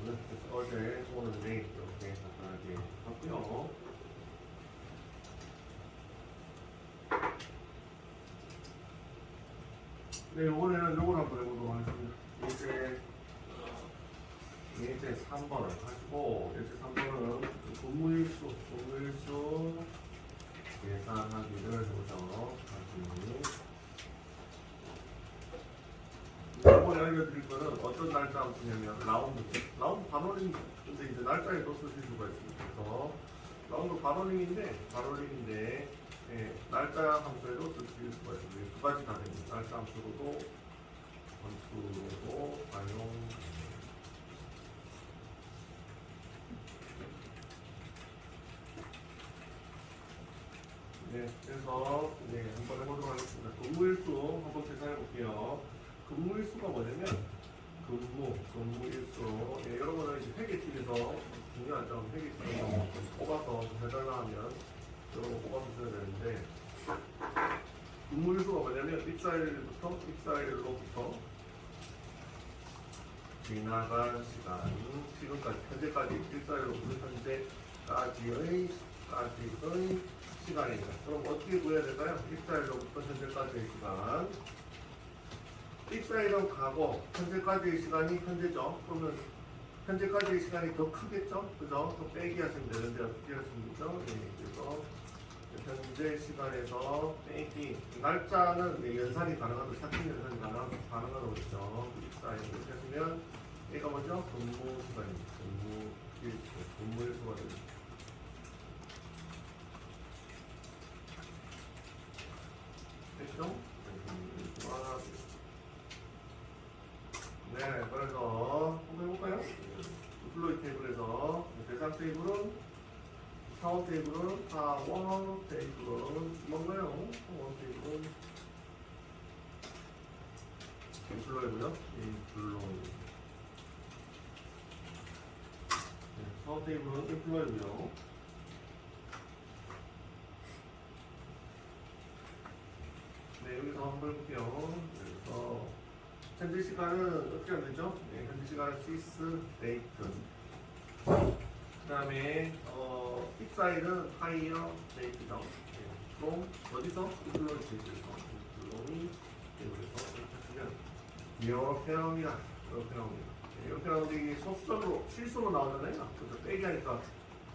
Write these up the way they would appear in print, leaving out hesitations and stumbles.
그래서 어제, 오늘, 내일 이렇게 간단하게 하고요. 네, 이번에는 요걸 한번 해보도록 하겠습니다. 예제 3번을 하시고, 예제 3번은 근무일수 계산하기를 해보죠. 이번에 알려드릴 거는 어떤 날짜 함수냐면 라운드 반올림. 근데 이제 날짜에도 쓰실 수가 있습니다. 그래서 라운드 반올림인데 예, 날짜 함수에도 쓰실 수가 있습니다. 두 가지 다 됩니다. 날짜 함수로도 활용. 네, 그래서 한번 해보도록 하겠습니다. 근무일수 한번 계산해 볼게요. 근무일수가 뭐냐면 근무일수. 예, 여러분은 이제 회계집에서 중요한 점, 회계집에서 뽑아서 해달라 하면 여러분 뽑아서 줘야 되는데, 근무일수가 뭐냐면 입사일로부터 지나간 시간, 지금까지 현재까지 입사일로부터 현재까지의 시간입니다. 그럼 어떻게 구해야 될까요? 입사일로부터 현재까지의 시간. 입사일은 가고 현재까지의 시간이 현재죠. 그러면 현재까지의 시간이 더 크겠죠? 그죠? 더 빼기 하시면 되는데 어떻게 하시면 되죠? 네, 그래서 현재 시간에서 빼기. 날짜는 연산이 가능하고 삭힌 연산이 가능하다고 했죠. 입사일 이렇게 하시면 얘가 뭐죠? 근무 시간입니다. 근무일수가 됩니다. 됐죠? 네, 그래서 한번 해볼까요? 플로이 테이블에서 대상 테이블은 사원 테이블은 뭔가요? 사원 테이블은 인플로이고요. 인플로이. 네, 사원 테이블은 인플로이고요. 네, 여기서 한번 해볼게요. 그래서 현재 시간은 어떻게 하면 되죠? 네, 현재 시간은 시스 데이트. 그 다음에 입사일은 하이어 데이트죠. 네, 그럼 어디서? 인플로이 데이트에서 인플로이 데이트에서 이렇게 하시면 이렇게합니다. 이렇게 나오는데 이게 소수점으로 실수로 나오잖아요. 그래서 빼기 하니까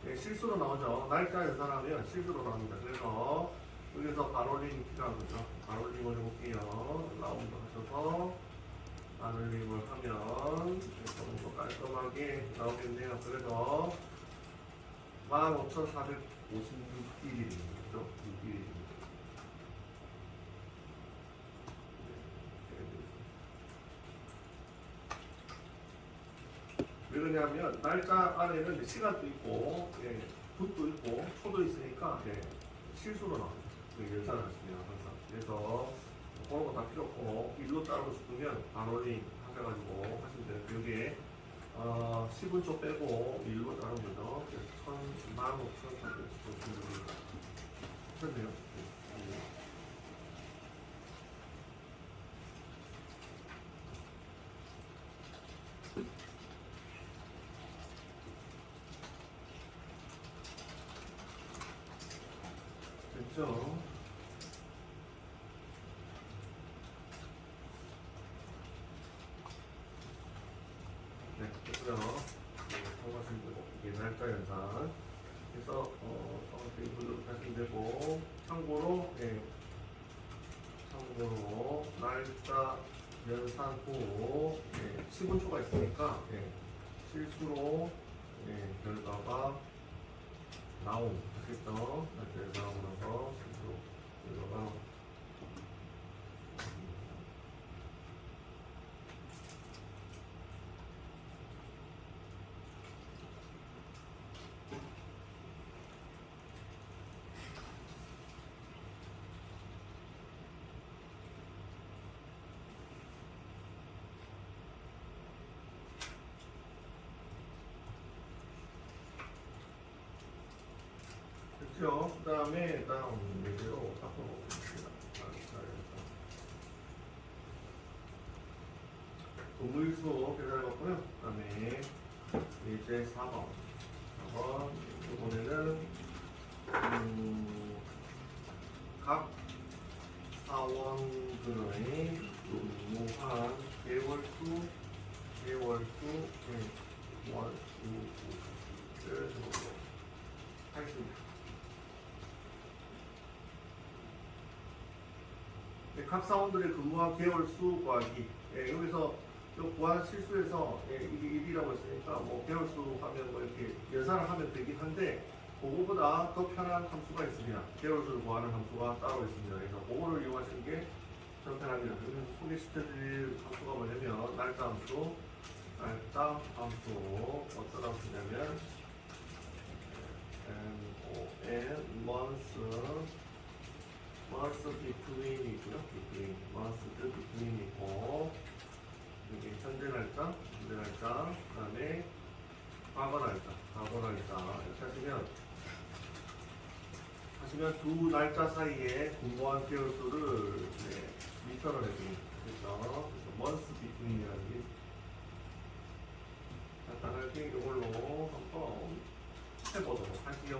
실수로 나오죠. 날짜 연산하면 실수로 나옵니다. 그래서 여기서 가로링이 필요한 거죠. 가로링을 해볼게요. 라운드 하셔서 가로링을 하면 조금 더 깔끔하게 나오겠네요. 그래서 15,456일입니다. 6일입니다. 왜 그러냐면 날짜 안에는 시간도 있고 분도 있고 초도 있으니까 실수로 나옵니다. 연산을 하시면 항상. 그래서 그런 거 다 필요 없고 일로 따르고 싶으면 반올림 하셔가지고 하시면 되는데 여기에 10분 빼고 일로 따르면 거죠. 그래서 15,456 됐네요. 됐죠? 네, 됐고요. 통과하시면 되고 이게 날짜 연산. 그래서 테이블로 하시면 되고 참고로 날짜 연산 후 10분초가 있으니까 실수로 결과가 아시겠죠? 날짜 연산하고 나서 실수로 결과가 그렇죠. 그 다음에 다음 예제로 바꿔보겠습니다. 동물수 계산해봤고요. 그 다음에 이제 4번. 4번. 이번에는 각 사원들의 근무한 개월수, 월수를 하겠습니다. 각 사원들의 근무한 개월수 구하기. 여기서 구한 실수에서 이게 1이라고 했으니까 뭐 개월수 하면 뭐 이렇게 연산을 하면 되긴 한데 그거보다 더 편한 함수가 있습니다. 개월수를 구하는 함수가 따로 있습니다. 그래서 그거를 이용하시는 게 더 편합니다. 그래서 소개시켜드릴 함수가 뭐냐면 날짜 함수. 날짜 함수 어떤 함수냐면 month between이고요. between이고 여기 현재 날짜, 그다음에 과거 날짜 이렇게 하시면 두 날짜 사이에 근무한 개월수를 미터를 해줍니다. 그래서 month between이라는 게 간단하게 이걸로 한번 해보도록 하시죠.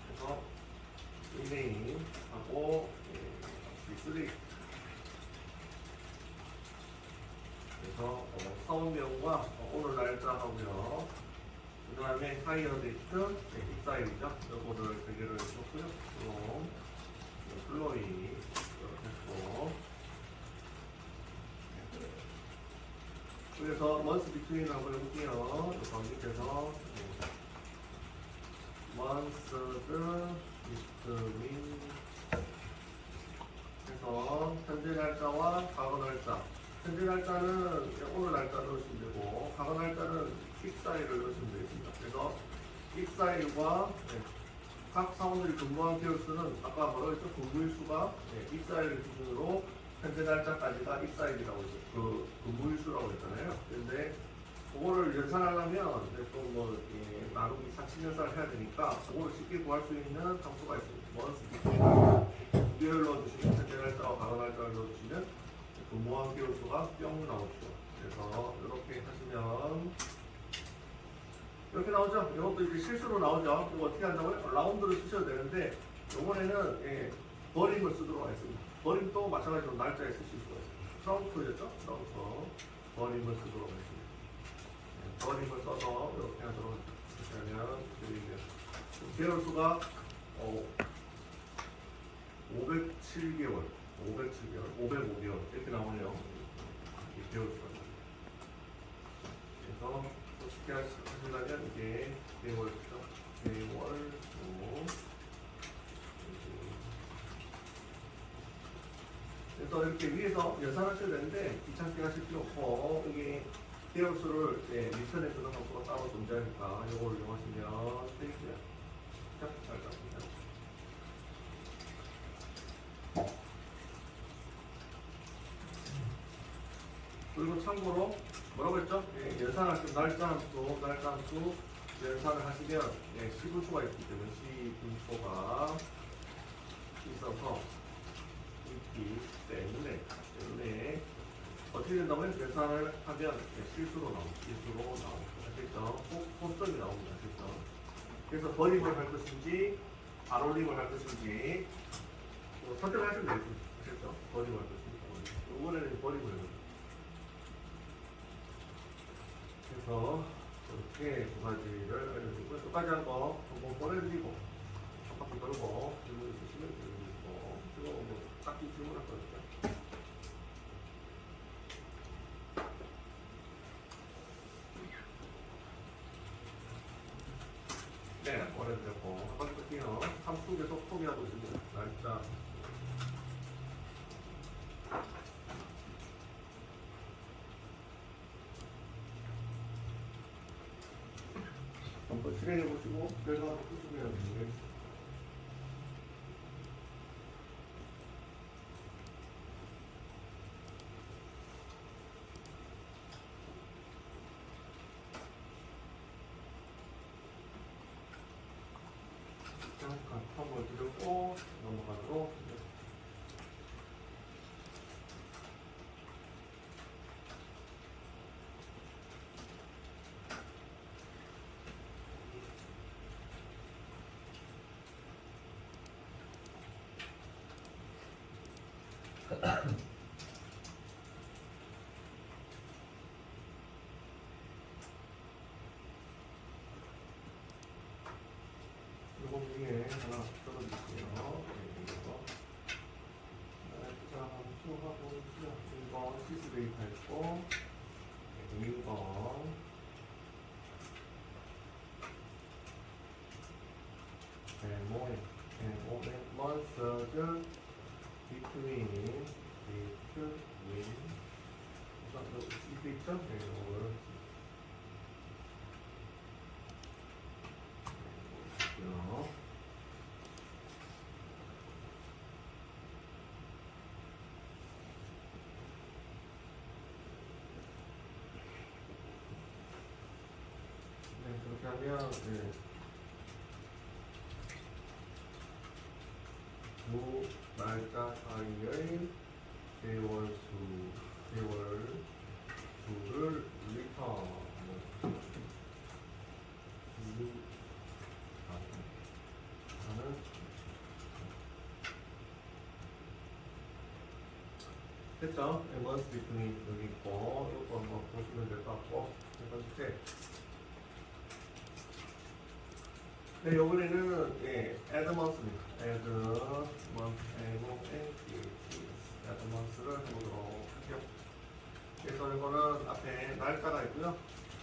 그래서 이메일하고 C3 그래서 사원명과 오늘 날짜 하고요. 그 다음에 하이어 데이트, 입사일이죠. 이거를 대결을 해줬고요. 그럼 플로이 했고 그래서 month between 한번 해볼게요. 여기 밑에서 month between 해서 현재 날짜와 과거 날짜 현재 날짜는 오늘 날짜 넣으시면 되고 과거 날짜는 익사일을 넣으시면 되겠습니다. 그래서 익사일과 각 사원들이 근무한 개월수는 아까 뭐라고 했죠? 근무일수가 익사일 기준으로 현재 날짜까지가 익사일이라고 했죠. 그 근무일수라고 했잖아요. 근데 그거를 연산하려면 또뭐 나누기 4치 연산을 해야 되니까 그거를 쉽게 구할 수 있는 함수가 있습니다. month between 두 개를 넣어주시면 현재 날짜와 과거 날짜를 넣어주시면 근무한 개월수가 뿅 나오죠. 그래서 이렇게 하시면 이렇게 나오죠. 이것도 이제 실수로 나오죠. 이거 어떻게 한다고요? 라운드를 쓰셔도 되는데 이번에는 버림을 쓰도록 하겠습니다. 버림도 마찬가지로 날짜에 쓰실 수가 있어요. 트렁크였죠? 트렁크 버림을 쓰도록 하겠습니다. 버림을 써서 이렇게 하도록 하면 개월수가 507개월 505개월 이렇게 나오네요. 이렇게 개월수가 그래서 쉽게 하시려면 이게 개월수죠. 개월수 그래서 이렇게 위에서 연산하셔야 되는데 귀찮게 하실 필요 없고 이게 개월수를 미천에 주는 함수가 따로 존재하니까 이걸 이용하시면 되겠고요. 자, 잘 잡습니다. 그리고 참고로 뭐라고 했죠? 연산할 때 날짜 함수 연산을 하시면 시분초가 있기 때문에 시분초가 있어서 있기 때문에 어떻게 된다면 연산을 하면 실수로 나옵니다. 아시겠죠? 소점이 나옵니다. 아시겠죠? 그래서 버림을 할 것인지 반올림을 할 것인지 선택하시면 되겠습니다. 아시겠죠? 버림을 할 것인지 이번에는 버림을 해요. 그래서 이렇게 두 가지를 알려드리고 끝까지 한 거 한번 보내드리고 한 바퀴 돌고 질문 있으시면 질문 있고 이거 뭐 딱히 질문할 거 없죠? 네, 보내드렸고 한 바퀴 돌게요. 함수 계속 소개하고 있습니다. 날짜 한번 실행해 보시고 결과 한번 보시면 되겠습니다. 잠깐 한번 드렸고 넘어가도록 하겠습니다. 요거 위에 하나 써드릴게요. 네, 이거. 날짜 함수하고 이거 시스 데이터 있고, 이거. months between 이거 있죠? 네, 이거를 볼게요. 네, 그렇게 하면 네. 두 날짜 사이의 개월 수를 리턴하는 됐죠? months between 여기 있고 이것도 한번 보시면 될 것 같고 첫 번째 네, 요번에는 예, add month입니다. add month, add month를 해보도록 할게요. 그래서 이거는 앞에 날짜가 있고요.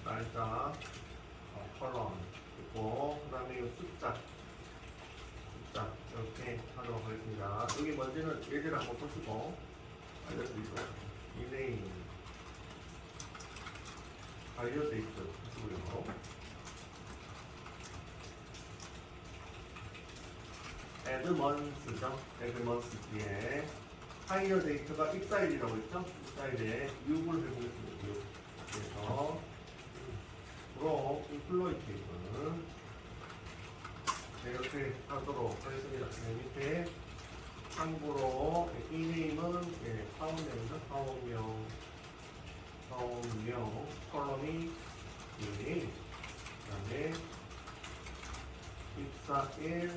날짜, 컬럼 있고, 그 다음에 이 숫자 이렇게 하도록 하겠습니다. 여기 먼저는 예제를 한번 보시고 알려드리고요. 이메일, 바이오 데이트 하시고요. add months죠. add months 뒤에 hire date가 입사일이라고 했죠. 입사일에 6을 해보겠습니다. 6. 그래서 from employee 이렇게 하도록 하겠습니다. 밑에 참고로 이 네임은 사원명이죠. 사원명 컬럼이 이 네임 그 다음에 입사일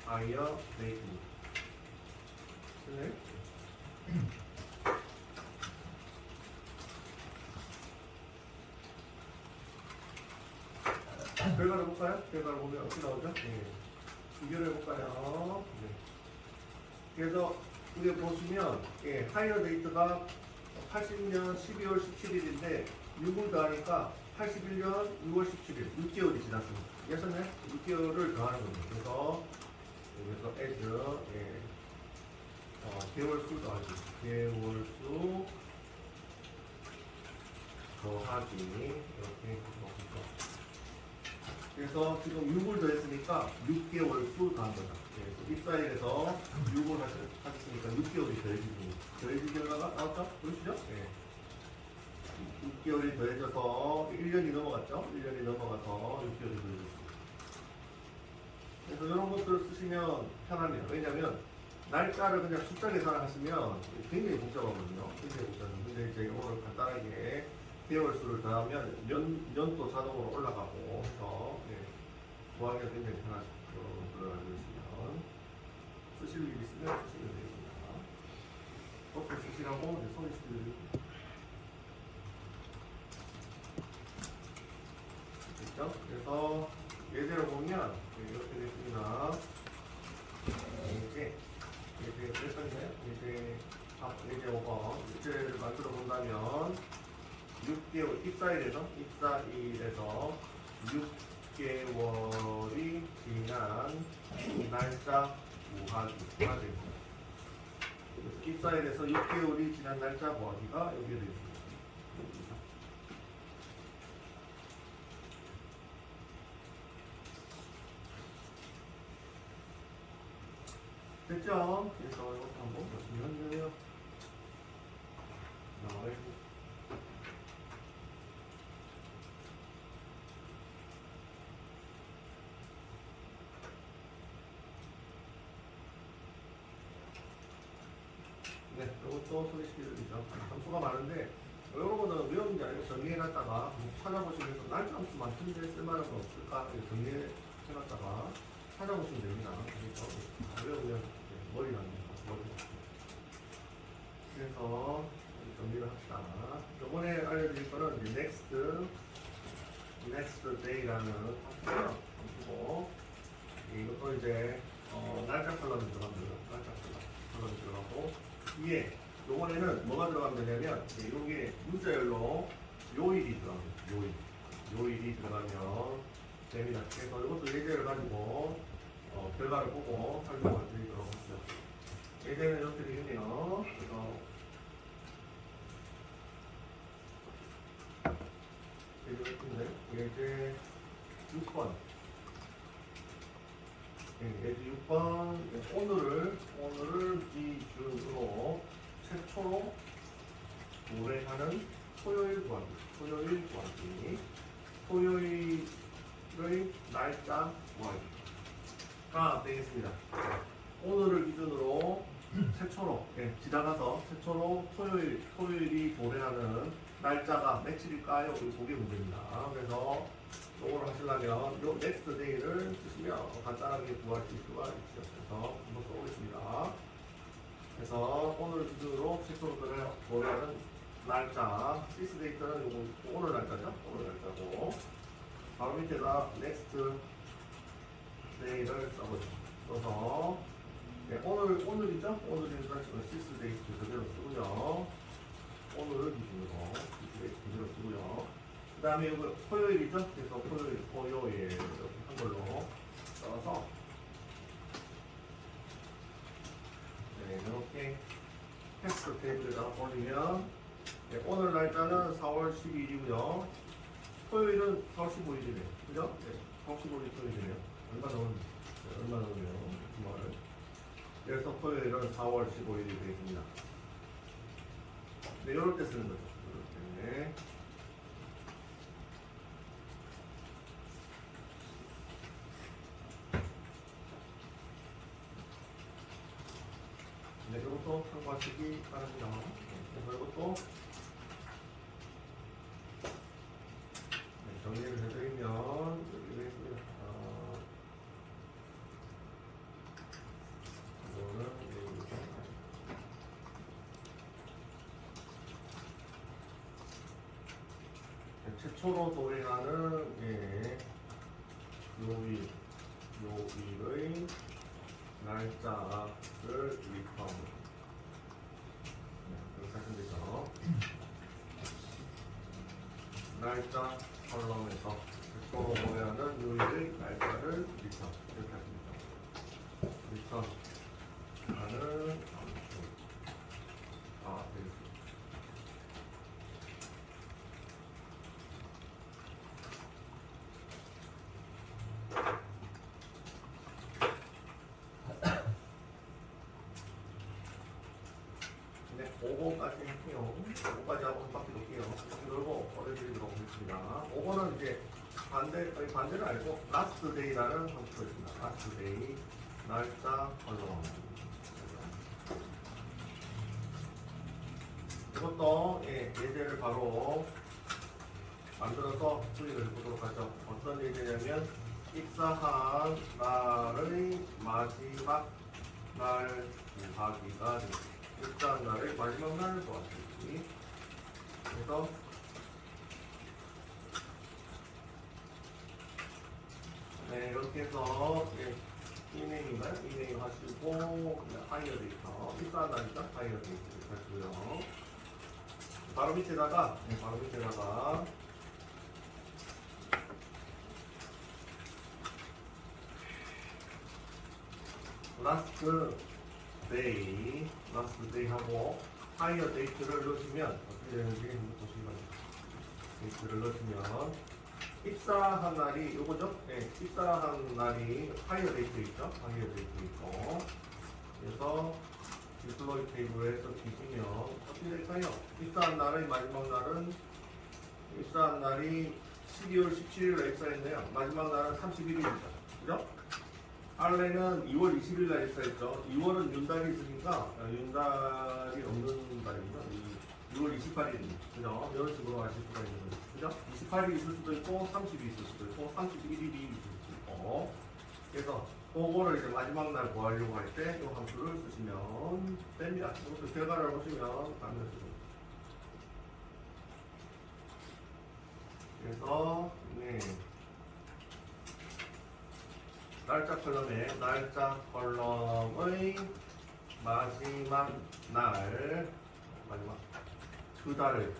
hire date입니다. 네. 결과를 볼까요? 결과를 보면 어떻게 나오죠? 네. 비교를 해볼까요? 네. 그래서 이게 보시면 예, 하이어 데이트가 80년 12월 17일인데 6을 더하니까 81년 6월 17일 6개월이 지났습니다. 이해하셨나요? 6개월을 더하는 겁니다. 그래서 여기서 as 예, 개월수 더하기 개월수 더하기 이렇게 넣고 그래서 지금 6을 더했으니까 6개월 수 더한 거죠. 그래서 입사일에서 6을 하셨으니까 6개월이 더해진 결과가 나왔죠? 보이시죠? 네. 6개월이 더해져서 1년이 넘어갔죠? 1년이 넘어가서 6개월이 더해졌습니다. 그래서 이런 것들을 쓰시면 편합니다. 왜냐하면 날짜를 그냥 숫자 계산을 하시면 굉장히 복잡하거든요. 굉장히 복잡합니다. 근데 이제 이거를 간단하게 개월 수를 더하면 년도 자동으로 올라가고 해서 구하기가 굉장히 편하죠. 이런 것들을 알고 있으면 쓰실 일 있으면 쓰시면 되겠습니다. 어떻게 쓰시라고 손에 시켜드리고 됐죠? 그래서 예제를 보면 이렇게 됐습니다. 예제 몇 번이에요? 예제 5번 예제를 만들어 본다면 6개월 입사일에서 6개월이 지난 날짜 구하기가 됩니다. 그래서 입사일에서 6개월이 지난 날짜 구하기가 여기에 되어 있습니다. 됐죠? 그래서 이것도 한번 보시면 돼요. 네, 이것도 소개시켜드리죠. 함수가 많은데 이런 거는 외우는지 아니고 정리해놨다가 찾아보시면서 날짜 함수만 현재 쓸만한 거 없을까 정리해놨다가 찾아보시면 됩니다. 그래서 다 외우면 머리가 안 됩니다. 그래서 정리를 합시다. 이번에 알려드릴 거는 이제 next day라는 파트고요. 그리고 이것도 이제 날짜 컬럼이 들어갑니다. 날짜 컬럼이 들어가고 위에 요번에는 뭐가 들어가면 되냐면 이게 문자열로 요일이 들어갑니다. 요일이 들어가면 됩니다. 그래서 이것도 예제를 가지고 결과를 보고 설명을 드리도록 하죠. 예제는 이렇게 되겠네요. 그래서 예제 6번. 예제 6번. 오늘을 기준으로 최초로 도래하는 토요일 구하기. 토요일의 날짜 구하기가 되겠습니다. 오늘을 기준으로 최초로, 지나가서 최초로 토요일이 도래하는 날짜가 며칠일까요? 그게 문제입니다. 그래서 이걸 하시려면 요 next day를 쓰시면 간단하게 구할 수 있을 수가 있죠. 그래서 한번 써보겠습니다. 그래서 오늘 기준으로 최초로 도래하는 날짜, this date는 요거 오늘 날짜죠? 오늘 날짜고 바로 밑에다 next day를 써보죠. 써서 오늘이죠? 오늘이니까 this date 그대로 쓰고요. 오늘을 기준으로 쓰고요. 그 다음에 이거 토요일이죠? 그래서 토요일 이렇게 한걸로 써서 이렇게 텍스트 테이블에다 올리면 오늘 날짜는 4월 12일이고요. 토요일은 4월 15일이네요. 그죠? 4월 15일 토요일이네요. 얼마 나오네요. 주말. 그래서 토요일은 4월 15일이 되겠습니다. 네, 이럴 때 쓰는 거죠. 이럴 때. 네, 이것도 참고하시기 바랍니다. 그래서 이것도 정리를 해드리면 여기 있습니다. 최초로 도래하는 요일의 날짜를 리턴. 그렇게 하시면 되죠. 날짜 컬럼에서 최초로 도래하는 요일의 날짜를 리턴. 이렇게 하시면 되죠. 리턴하는 되겠습니다. 네, 5번까지 할게요. 5번까지 하고 바퀴 놓을게요. 바퀴 놀고 보내드리도록 하겠습니다. 5번은 이제 반대를 알고 last day라는 함수가 있습니다. last day 날짜 컬럼. 이것도 예제를 바로 만들어서 풀이를 해보도록 하죠. 어떤 예제냐면 입사한 날의 마지막 날 구하기가 됩니다. 입사한 날의 마지막 날 구하기. 그래서 이렇게 해서 이메일인가요? 이메일 하시고 하이어 데이터 입사한 날이죠? 하이어 데이터 하시고요. 바로 밑에다가 last day 하고 higher date를 넣으시면 어떻게 되는지 한번 보시기 바랍니다. date를 넣으시면 입사한 날이 요거죠? 입사한 날이 higher date 있죠? higher date 있고 그래서 디플로이 테이블에서 뒤지면 어떻게 될까요? 입사한 날의 마지막 날은 입사한 날이 12월 17일에 입사했네요. 마지막 날은 31일이죠. 그죠? 할래는 2월 20일 날 입사했죠. 2월은 윤달이 있으니까 윤달이 없는 날입니다. 6월 28일입니다. 그죠? 이런 식으로 아실 수가 있는 거죠. 그죠? 28일이 있을 수도 있고 30일이 있을 수도 있고 31일이 있을 수도 있고 그래서 그거를 이제 마지막 날 구하려고 할 때 이 함수를 쓰시면 됩니다. 이것도 결과를 보시면 가면 되죠. 그래서 네. 날짜 컬럼의 마지막 날 마지막 그 달을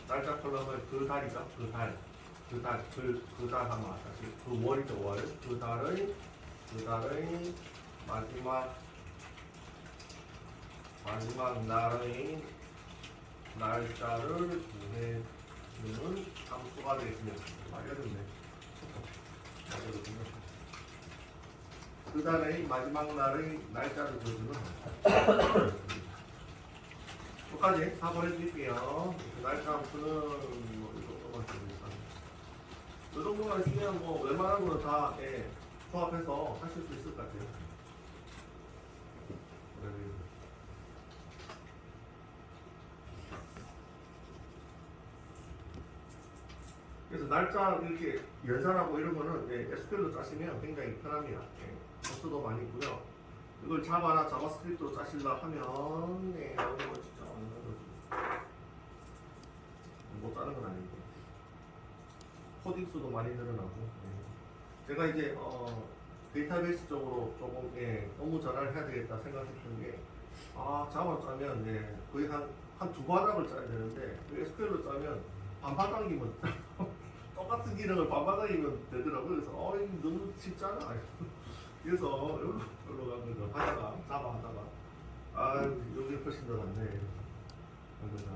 날짜 컬럼을 그 달이죠. 그 달 하면 다시 그 월이죠. 월 그 달의 마지막 날의 날짜를 구해주는 함수가 되겠습니다. 알려줬네. 그 달의 마지막 날의 날짜를 구해주는 함수. 여기까지 다 보내드릴게요. 그 날짜 함수는 뭐이 정도만 쓰니까. 이 정도만 쓰면 뭐 웬만한 거는 다 조합해서 하실 수 있을 것 같아요. 그래서 날짜 이렇게 연산하고 이런 거는 SQL로 짜시면 굉장히 편합니다. 코스도 많이 있고요. 이걸 자바나 자바스크립트로 짜실라 하면 어려워 진짜 어려워. 못 짜는 건 아니고 코딩 수도 많이 늘어나고. 제가 이제 데이터베이스 쪽으로 조금 업무 전환을 해야 되겠다 생각했던 게 자바 짜면 거의 한 두 바닥을 짜야 되는데 SQL로 짜면 반바닥이면 똑같은 기능을 반바닥이면 되더라고요. 그래서 너무 쉽잖아. 그래서 여기로 간 거죠. 하다가 자바 하다가 여기 훨씬 더 낫네. 그러자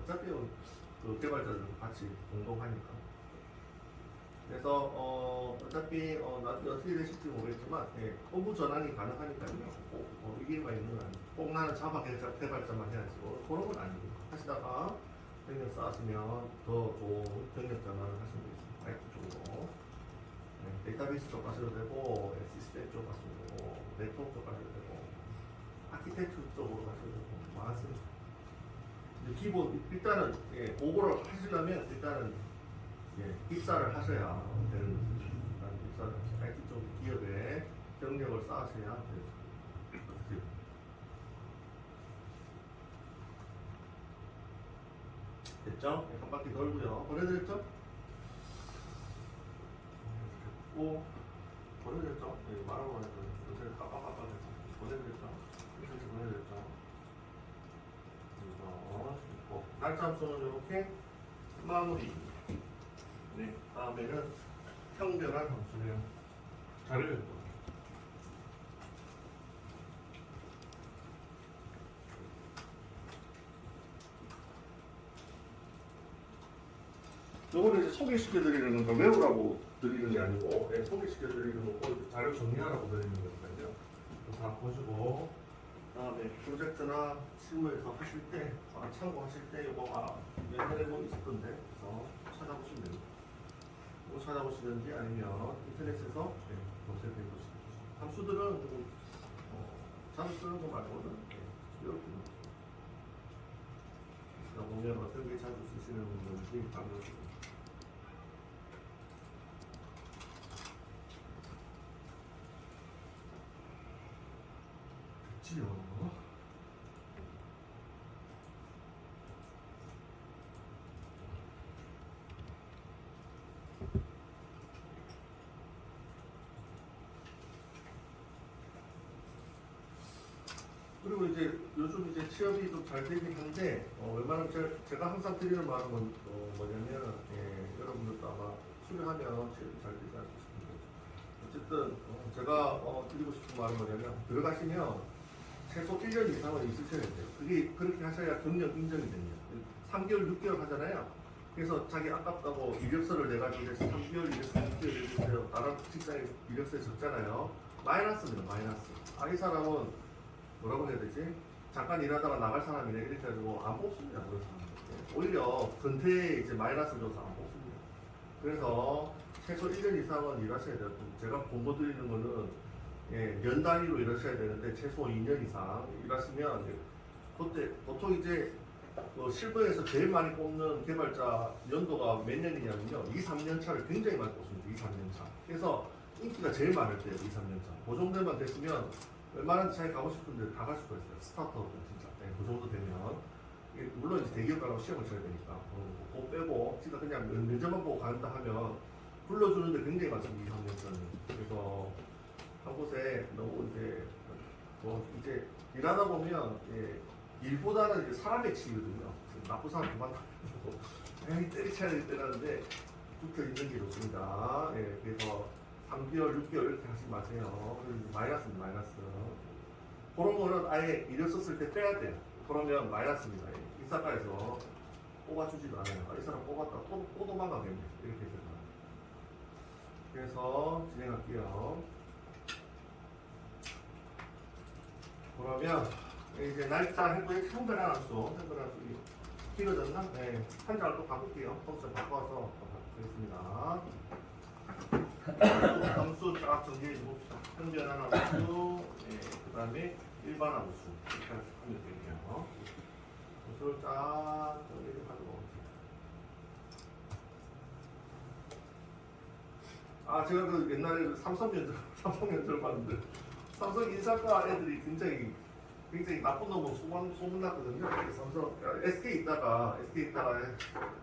어차피 그 개발자들 같이 공동하니까. 그래서 어차피 나중에 어떻게 되실지 모르겠지만 업무 전환이 가능하니까요. 이게만 있는 건 아니고 꼭 나는 자바 개발자만 해야지 그런 건 아니고 하시다가 경력 쌓으시면 더 좋은 경력 전환을 하시면 되겠습니다. IT 쪽으로 데이터베이스 쪽 가셔도 되고 시스템 쪽 가셔도 되고 네트워크 쪽 가셔도 되고 아키텍처 쪽으로 가셔도 되고 많습니다. 기본 일단은 보고를 하시려면 일단은 입사를 하셔야 되는 거죠. 입사를 IT 쪽 기업에 경력을 쌓으셔야 돼요. 됐죠? 한 바퀴 돌고요. 보내드렸죠? 보내드렸죠? 말하고 나서 요새 깜빡깜빡해서 보내드렸죠? 보내드렸죠? 그래서 날짜 함수는 이렇게 마무리. 다음에는 평별한 함수네요. 자료요. 요거를 이제 소개시켜 드리는 건 외우라고 드리는 게 아니고 소개시켜 드리는 거고 자료 정리하라고 드리는 거니까요. 다 보시고 그다음에 프로젝트나 실무에서 하실 때 참고하실 때 이거 옛날에 뭐 있었던데 그래서 찾아보시면 됩니다. 뭐 찾아보시든지 아니면 인터넷에서 검색해 보시든지 함수들은 자주 쓰는 거 말고는 이렇게 보면 어떤 게 자주 쓰시는 건지 방금 지요. 그리고 이제 요즘 이제 취업이 좀 잘 되긴 한데 웬만하면 제가 항상 드리는 말은 뭐냐면 여러분들도 아마 수료하면 취업이 잘 되지 않을까 싶은데 어쨌든 제가 드리고 싶은 말은 뭐냐면 들어가시면 최소 1년 이상은 있으셔야 돼요. 그게 그렇게 하셔야 경력 인정이 됩니다. 3개월, 6개월 하잖아요. 그래서 자기 아깝다고 이력서를 내가지고 3개월 이력서, 6개월 이력서 다른 직장에서 이력서에 적잖아요. 마이너스입니다. 마이너스. 이 사람은 뭐라고 해야 되지? 잠깐 일하다가 나갈 사람이네 이렇게 해가지고 안 뽑습니다. 그런 사람들. 오히려 근태에 이제 마이너스를 줘서 안 뽑습니다. 그래서 최소 1년 이상은 일하셔야 돼요. 제가 공고 드리는 거는 년 단위로 일하셔야 되는데 최소 2년 이상 일하시면 그때 보통 이제 실버에서 제일 많이 뽑는 개발자 연도가 몇 년이냐면요. 2, 3년 차를 굉장히 많이 뽑습니다. 2, 3년 차. 그래서 인기가 제일 많을 때예요. 2, 3년 전. 그 정도만 됐으면 웬만한 차에 가고 싶은데 다 갈 수가 있어요. 스타트업은 진짜. 네, 그 정도 되면. 이게 물론 이제 대기업 가라고 시험을 쳐야 되니까. 그거 빼고 진짜 그냥 면접만 보고 간다 하면 불러주는데 굉장히 많습니다. 2, 3년 전에. 그래서 한 곳에 너무 이제 뭐 이제 일하다 보면 예, 일보다는 이제 사람의 치거든요. 나쁜 사람 그만두고 에이 때리쳐야 될 때라는데 붙어 있는 게 좋습니다. 예, 그래서 3개월, 6개월 이렇게 하지 마세요. 마이너스입니다, 마이너스. 그런 거는 아예 일을 썼을 때 빼야 돼요. 그러면 마이너스입니다. 예, 인사과에서 뽑아주지도 않아요. 아, 이 사람 뽑았다. 또 도망가겠네. 이렇게 되잖아요. 그래서 진행할게요. 그러면 이제 날짜 해보니 현변환수 길어졌나? 네. 한 장을 또 바꿀게요. 펑션 바꿔서 하겠습니다. 함수 쫙 정리해 봅시다. 현변환수, 네. 그 다음에 일반함수 이렇게 하면 되겠네요. 함수를 쫙 정리해 가지고. 아 제가 그 옛날에 삼성 면접 봤는데 삼성 인사과 애들이 굉장히 나쁜 놈으로 소문났거든요. 삼성 SK 있다가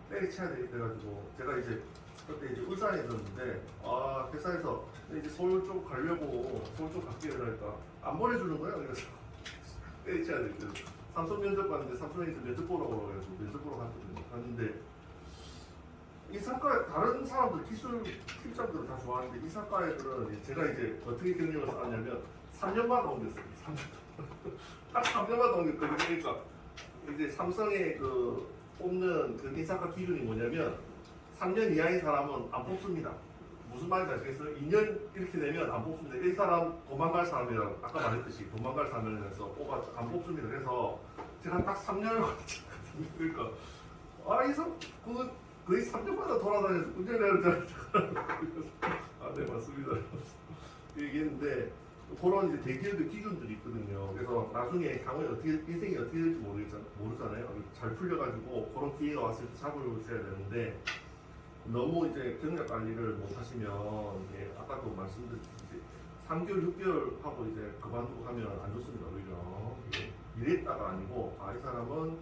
때리쳐야 되겠어가지고 제가 이제 그때 이제 울산에 있었는데 아 회사에서 이제 서울 쪽 가려고 서울 쪽 갈게 이러니까 안 보내주는 거예요. 그래서 때리쳐야 되겠어요. 삼성 면접 봤는데 삼성에서 면접 보러 가가지고 면접 보러 갔는데 이사과 다른 사람들 기술 팀장들은 다 좋아하는데 이사과 애들은 제가 이제 어떻게 경력을 쌓았냐면 3년만 옮겼어요. 3년. 딱 3년만 옮겼거든요. 그러니까 이제 삼성의 그 뽑는 그 이사과 기준이 뭐냐면 3년 이하의 사람은 안 뽑습니다. 무슨 말인지 아시겠어요? 2년 이렇게 되면 안 뽑습니다. 이 사람 도망갈 사람이라고 아까 말했듯이 도망갈 사람이라서 안 뽑습니다. 그래서 제가 딱 3년을 왔거든요. 그러니까 이 사람 거의 3년마다 돌아다녀서 운전을 네 맞습니다. 얘기했는데 그런 이제 대기업의 기준들이 있거든요. 그래서 나중에 향후에 인생이 어떻게 될지 모르잖아요. 잘 풀려가지고 그런 기회가 왔을 때 잡으셔야 되는데 너무 이제 경력 관리를 못 하시면 아까도 말씀드렸듯이 3개월, 6개월 하고 이제 그만두고 하면 안 좋습니다. 오히려 이랬다가 아니고 이 사람은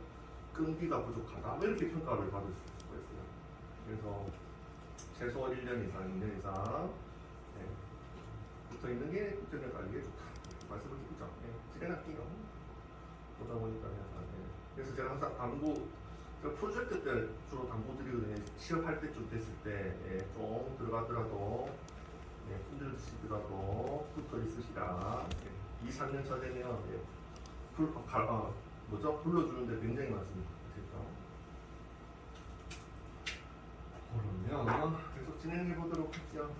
끈기가 부족하다 이렇게 평가를 받을 수가 있어요. 그래서 최소 1년 이상, 2년 이상 붙어 있는 게 경력 관리에 좋다. 말씀을 드리죠. 진행할게요. 보다 보니까 그래서 제가 항상 프로젝트 때 주로 당부 드리거든요. 취업할 때쯤 됐을 때 좀 들어가더라도 힘들시더라도 붙어 있으시라. 2, 3년 차 되면 불러주는데 굉장히 많습니다. 그러면 계속 진행해 보도록 하죠.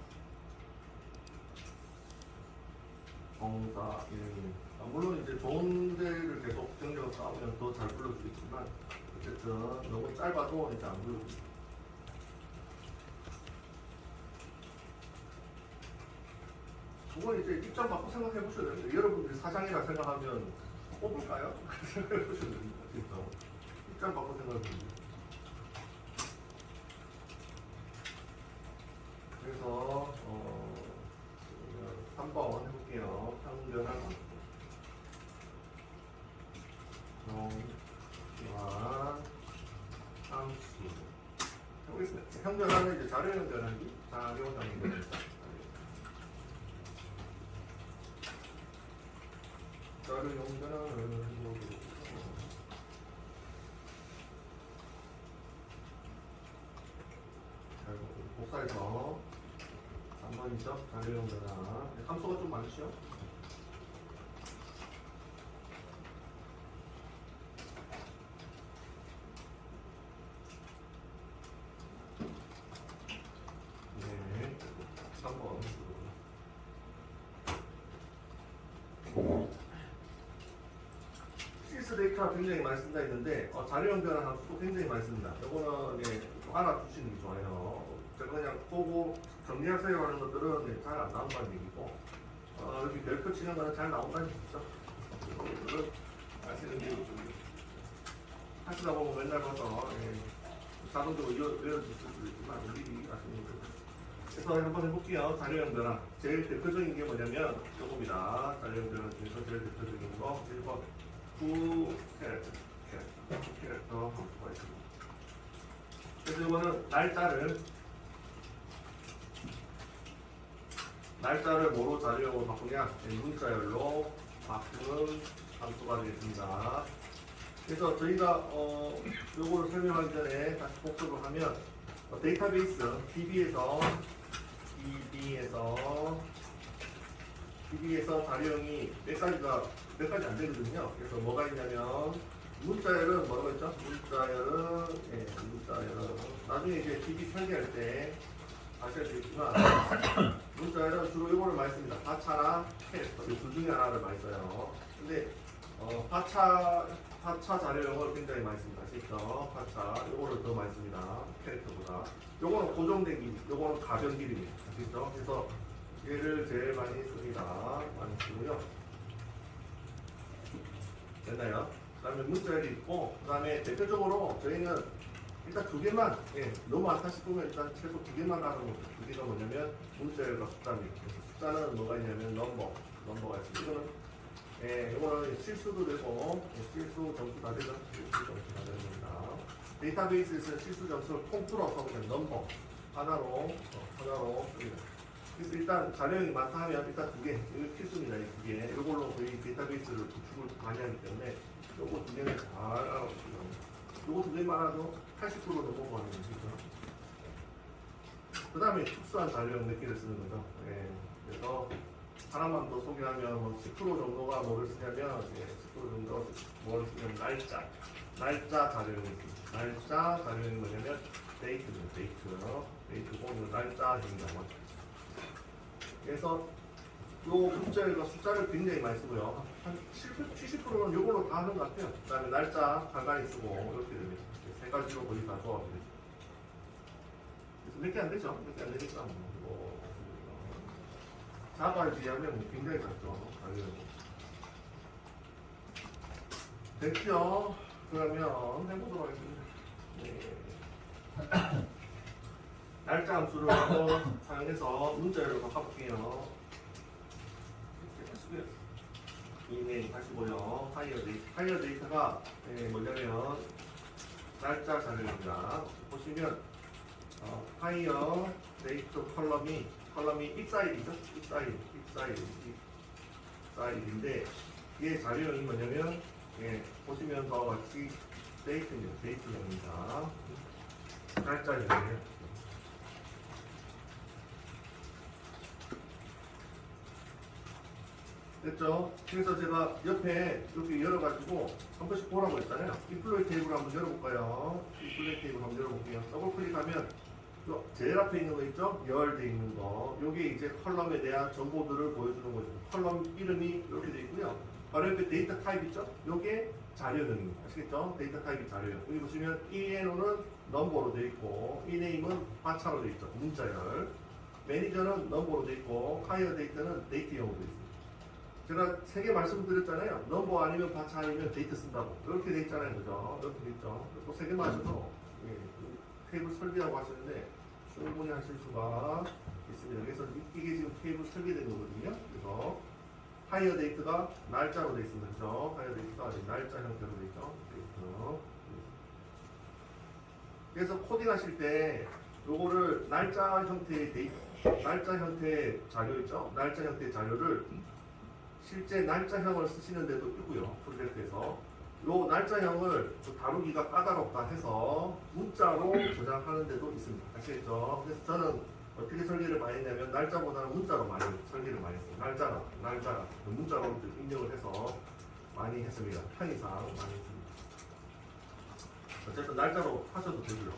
정사 1. 물론 이제 좋은 데를 계속 경력을 쌓으면 더 잘 불러주겠지만 어쨌든 너무 짧아도 이제 안 불러줍니다. 그건 이제 입장 바꿔 생각해 보셔야 됩니다. 여러분들이 사장이라 생각하면 뽑을까요? 생각해 보셔야 됩니다. 진짜. 입장 바꿔 생각해 봅니다. 그래서 3번 해볼게요. 평균한 함수 해보겠습니다. 현변화는 이제 자료 연결하기, 자료 연결. 자료 연결을 해보도록. 복사해서 3번이죠. 자료 연결하. 함수가 좀 많으시죠? 네, 3번. CS 데이터 굉장히 많이 쓴다 했는데 자료 연결한 함수도 굉장히 많이 씁니다. 이거는 알아두시는 게 좋아요. 제가 그냥 보고 정리하세요 하는 것들은 잘 안 나온다는 얘기고 이렇게 별표 치는 거는 잘 나온다는 얘기죠. 이거는 아시는 게 좀 하시다 보면 맨날 봐서 자동적으로 외워주실 수 있지만 미리 아시는 거 그래서 한번 해볼게요. 자료형 변화. 제일 대표적인 게 뭐냐면 요겁니다. 자료형 변화 중에서 제일 대표적인 거 1번 후 캐릭터 함수가 있습니다. 그래서 이거는 날짜를 뭐로 자료형으로 바꾸냐? 문자열로 바꾸는 함수가 되겠습니다. 그래서 저희가 요거를 설명하기 전에 다시 복습을 하면 데이터베이스 DB에서 자료형이 몇 가지 안 되거든요. 그래서 뭐가 있냐면 문자열은 뭐라고 했죠? 문자열은 나중에 이제 DB 설계할 때 다시 할 수 있지만 문자열은 주로 이거를 많이 씁니다. 하차나 캐릭터 이 둘 중에 하나를 많이 써요. 근데 하차 자료형을 굉장히 많이 씁니다. 아시죠? 하차 요거를 더 많이 씁니다. 캐릭터보다. 요거는 고정된 길이, 요거는 가변 길이입니다. 아시죠? 그래서 얘를 제일 많이 씁니다. 많이 쓰고요. 됐나요? 그 다음에 문자열이 있고, 그 다음에 대표적으로 저희는 일단 두 개만, 너무 많다 싶으면 일단 최소 두 개만 하는 거죠. 두 개가 뭐냐면 문자열과 숫자입니다. 숫자는 뭐가 있냐면 넘버가 있습니다. 이거는 실수도 되고, 실수 점수 다 되죠. 실수 점수 다 되는 겁니다. 데이터베이스에서 실수 점수를 통틀어서 그냥 넘버 하나로 씁니다. 그래서 일단 자료형이 많다 하면 일단 두 개, 이거 필수입니다. 이 두 개. 이걸로 저희 데이터베이스를 구축을 많이 하기 때문에 요거 두 개는 잘 알아보시면 합니다. 요거 두 개만 알아도 80% 넘어가는 거죠. 그 다음에 특수한 자료형 몇 개를 쓰는 거죠. 그래서 하나만 더 소개하면 뭐 10% 정도가 뭐를 쓰냐면 10% 정도 뭐를 쓰냐면 날짜 자료형이 있습니다. 날짜 자료형이 뭐냐면 데이트입니다. 데이트고 날짜형이라고 하죠. 그래서 요 문자열과 숫자를 굉장히 많이 쓰고요. 한 70%는 요걸로 다 하는 것 같아요. 그 다음에 날짜 간간히 쓰고 이렇게 됩니다. 세 가지로 거의 다 조합이 되죠. 그래서 몇 개 안 되죠? 몇 개 안 되니까 자바에 비하면 굉장히 작죠. 됐죠? 그러면 해보도록 하겠습니다. 날짜 함수를 한번 사용해서 문자열을 바꿔볼게요. 이메일 하시고요. 하이어 데이터가 뭐냐면 날짜 자료입니다. 보시면 하이어 데이터 컬럼이 입사일이죠. 입사일인데 이게 자료형이 뭐냐면 보시면 바와 같이 데이트형입니다. 날짜형이에요. 됐죠? 그래서 제가 옆에 이렇게 열어가지고 한 번씩 보라고 했잖아요. 인플레이 테이블 한번 열어볼까요? 인플레이 테이블 한번 열어볼게요. 더블 클릭하면 제일 앞에 있는 거 있죠? 열돼 있는 거. 요게 이제 컬럼에 대한 정보들을 보여주는 거죠. 컬럼 이름이 이렇게 돼 있고요. 바로 옆에 데이터 타입 있죠? 요게 자료형입니다. 아시겠죠? 데이터 타입이 자료형. 여기 보시면 ENO는 넘버로 돼 있고, 이네임은 하차로 돼 있죠. 문자열. 매니저는 넘버로 돼 있고, 하이어 데이터는 데이트형으로 돼 있습니다. 제가 세 개 말씀드렸잖아요. 넘버 아니면 바차 아니면 데이트 쓴다고. 이렇게 돼 있잖아요. 그죠? 이렇게 돼 있죠. 또 세 개만 하셔서 테이블 설계하고 하시는데 충분히 하실 수가 있습니다. 그래서 이게 지금 테이블 설계된 거거든요. 그래서 하이어 데이트가 날짜로 돼 있습니다. 그죠? 하이어 데이트가 날짜 형태로 돼 있죠. 데이트. 그래서 코딩 하실 때 요거를 날짜 형태의 자료 있죠? 날짜 형태의 자료를 실제 날짜형을 쓰시는 데도 있고요. 프로젝트에서 요 날짜형을 다루기가 까다롭다 해서 문자로 저장하는 데도 있습니다. 아시겠죠? 그래서 저는 어떻게 설계를 많이 했냐면 날짜보다는 문자로 많이 설계를 많이 했어요. 날짜가 문자로 입력을 해서 많이 했습니다. 편의상 많이 했습니다. 어쨌든 날짜로 하셔도 되고요.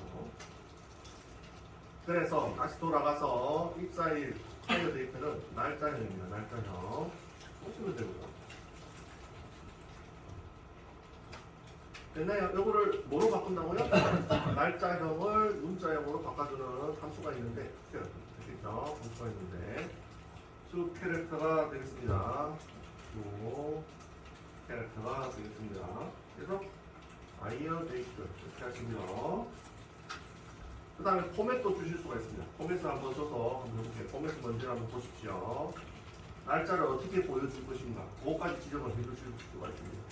그래서 다시 돌아가서 입사일 하이어 데이터는 날짜형입니다. 날짜형 보시면 되고요. 됐나요? 이거를 뭐로 바꾼다고요? 날짜형을 문자형으로 바꿔주는 함수가 있는데, 되겠죠? 함수가 있는데, 수 캐릭터가 되겠습니다. 수 캐릭터가 되겠습니다. 그래서 아이어 데이트 이렇게 하시고요. 그 다음에 포맷도 주실 수가 있습니다. 포맷을 한번 줘서 한번 해볼게요. 포맷을 먼저 한번 보십시오. 날짜를 어떻게 보여줄 것인가 그거까지 지정을 해주실 수가 있습니다.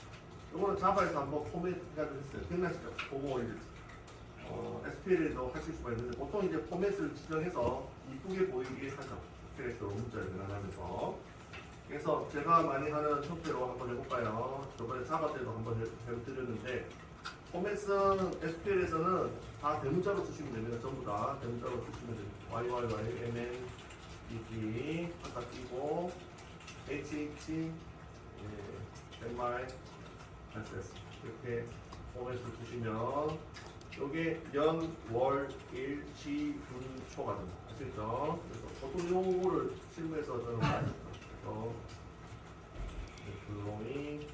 이거는 자바에서 한번 포맷까지 했어요. 기억나시죠? 그거 이제 SQL에도 하실 수가 있는데 보통 이제 포맷을 지정해서 이쁘게 보이게 하죠. 스트레스로 문자를 변환하면서. 그래서 제가 많이 하는 형태로 한번 해볼까요? 저번에 자바 때도 한번 해드렸는데 포맷은 SQL에서는 다 대문자로 쓰시면 됩니다. 전부 다 대문자로 쓰시면 됩니다. YYY, MN, DG 아까 끼고 HH, MI, SS 이렇게 포맷을 주시면 요게 연, 월, 일, 시, 분, 초가 됩니다. 아시겠죠? 그래서 보통 요거를 실무에서 저는 많이 했어요. 그래서 글롱이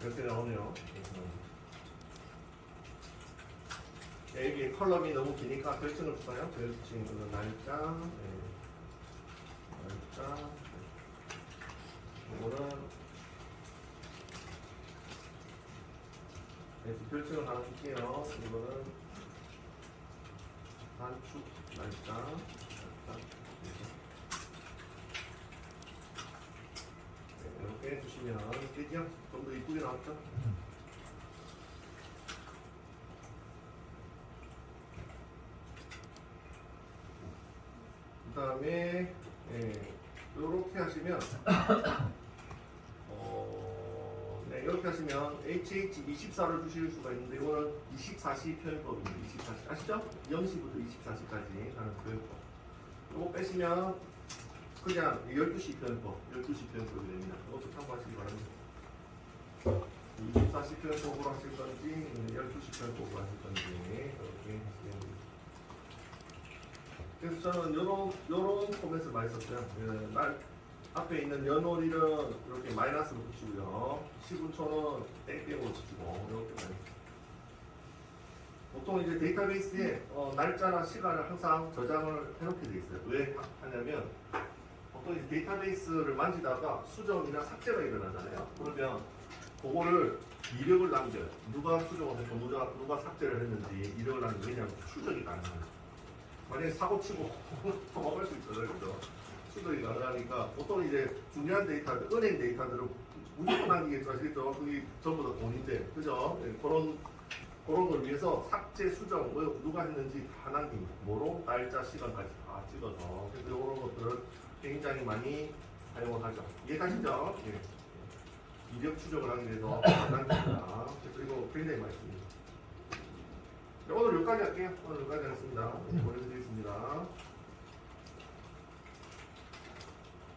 이렇게 나오네요. 여기 컬럼이 너무 기니까 별칭을 줄까요? 별칭은 날짜, 날짜. 이거는 별칭을 하나 줄게요. 이거는 단축 날짜, 이렇게 해주시면 되죠? 좀 더 이쁘게 나왔죠? 그 다음에 이렇게 하시면 네, 이렇게 하시면 HH24를 주실 수가 있는데 이거는 24시 표현법입니다. 24시 아시죠? 0시부터 24시까지 하는 표현법. 이거 빼시면 그냥 12시 표현법, 12시 표현법이 됩니다. 이것도 참고하시기 바랍니다. 24시 표현법으로 하실 건지 12시 표현법으로 하실 건지 이렇게 하시면 됩니다. 그래서 저는 요런 포맷을 많이 썼어요. 앞에 있는 연월일은 이렇게 마이너스로 붙이고요. 시분초는 땡땡으로 붙이고 이렇게 많이 써요. 보통 이제 데이터베이스에 날짜나 시간을 항상 저장을 해놓게 돼 있어요. 왜 하냐면 보통 이제 데이터베이스를 만지다가 수정이나 삭제가 일어나잖아요. 그러면 그거를 이력을 남겨요. 누가 수정을 했고 누가 삭제를 했는지 이력을 남겨요. 왜냐하면 추적이 가능해요. 만약에 사고 치고 도망갈 수 있어요. 그죠? 추적이 가능하니까 보통 이제 중요한 데이터들, 은행 데이터들은 무조건 남기겠죠. 아시겠죠? 그게 전부 다 돈인데, 그죠? 네, 그런 걸 위해서 삭제, 수정, 누가 했는지 다 남깁니다. 뭐로? 날짜, 시간까지 다 찍어서. 그래서 이런 것들을 굉장히 많이 사용을 하죠. 이해가시죠? 예. 이력 추적을 하기 위해서 남깁니다. 그래서 이거 굉장히 많이 씁니다. 오늘 여기까지 할게요. 오늘 여기까지 하겠습니다. 보내드리겠습니다.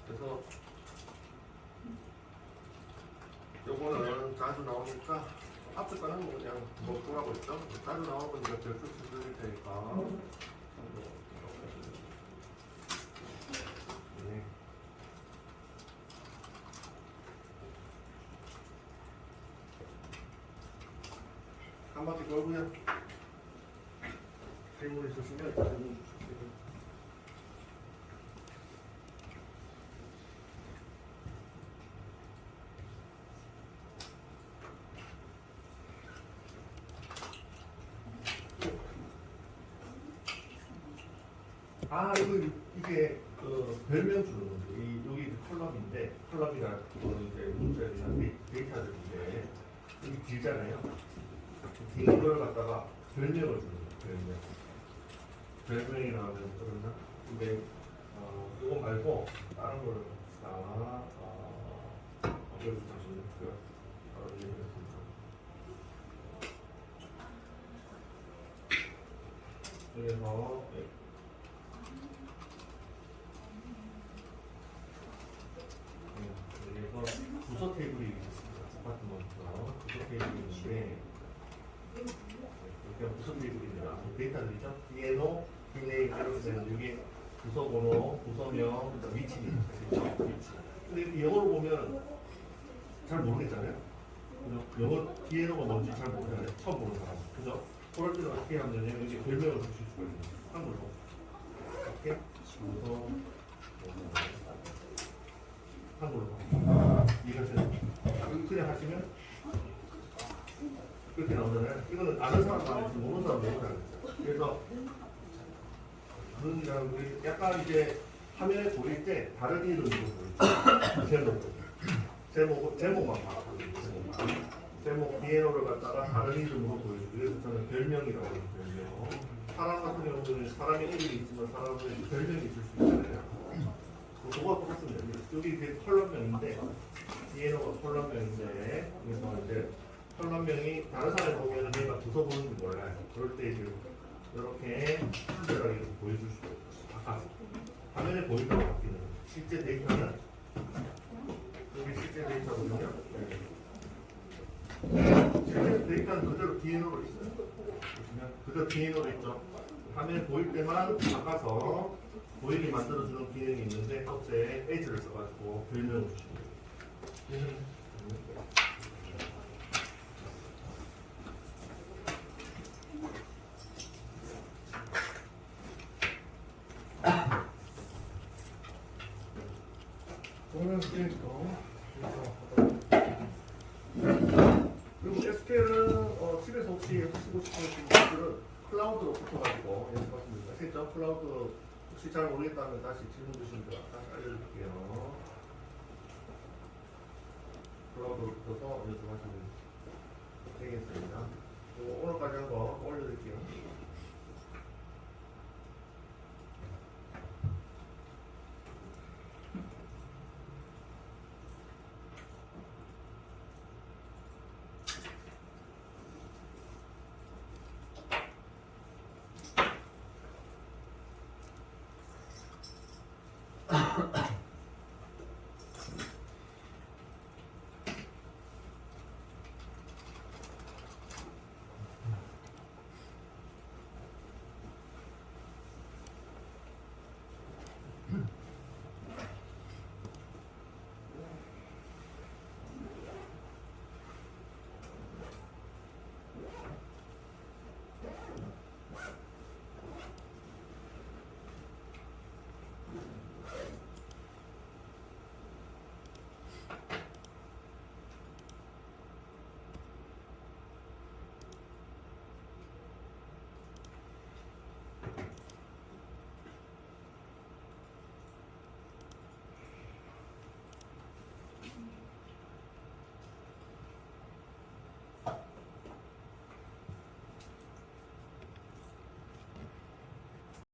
그래서 요거는 자주 나오니까 앞에 거는 뭐 그냥 먹고라고 있죠. 자주 나오는 건 제가 별표 드릴 테니까. 네. 한 바퀴 돌고요. 질문 있으시면 질문 주시면 이게 그 별명 주는 건데 여기 컬럼인데 컬럼이라 그거는 이제 문자나 데이터들인데 여기 길잖아요. 이걸 갖다가 별명을 주는 거예요. 별명이라고 하면 그러나 근데 이거 말고 다른 걸 여기 잠시만요. 바로 얘기했습니다. 그래서 그래서 부서 테이블이 있습니다. 똑같은 거죠. 부서 테이블이 있는데 이렇게 부서 테이블입니다. 데이터들이죠. DNO, 닉네임, 이렇게 여기 부서 번호, 부서명, 위치입니다. 위치. 근데 이렇게 영어로 보면 잘 모르겠잖아요. 그죠? 영어 DNO가 뭔지 잘 모르잖아요. 처음 보는 사람. 그죠? 그럴 때는 어떻게 하면 되냐면 여기 별명을 주실 수가 있습니다. 한글로. 이렇게 부서 한글로. 이것은 그냥 하시면 그렇게 나오잖아요. 이거는 아는 사람만 있지 모르는 사람 모르잖아요. 그래서 그런이라는 게 약간 이제 화면에 보일 때 다른 이름으로 보이죠. 제목만 바꾸거든요. 제목 비에노를 갖다가 다른 이름으로 보여주고 그래서 저는 별명이라고 해요. 별명. 사람 같은 경우는 사람의 이름이 있지만 사람은 별명이 있을 수 있잖아요. 그거가 똑같습니다. 여기 이제 컬럼명인데 비에노가 컬럼명인데 그래서 이제 컬럼명이 다른 사람이 보면 얘가 부서 보는지 몰라요. 그럴 때 이제 이렇게 친절하게 보여줄 수 있어요. 바꿔서 화면에 보이는 거 바뀌는 거예요. 실제 데이터는 여기 실제 데이터거든요. 실제 데이터는 그대로 DNO로 있어요. 보시면 그대로 DNO로 있죠. 화면에 보일 때만 바꿔서 보이게 만들어주는 기능이 있는데 그때 에이지를 써가지고 별명을 주시면 돼요. 그러면 이제 그리고 SQL은 집에서 혹시 하시고 싶으신 분들은 클라우드로 붙어가지고 연습하시면 됩니다. 아시겠죠? 클라우드 혹시 잘 모르겠다면 다시 질문 주시면 다시 알려드릴게요. 클라우드로 붙어서 연습하시면 되겠습니다. 오늘까지 한 거 올려드릴게요.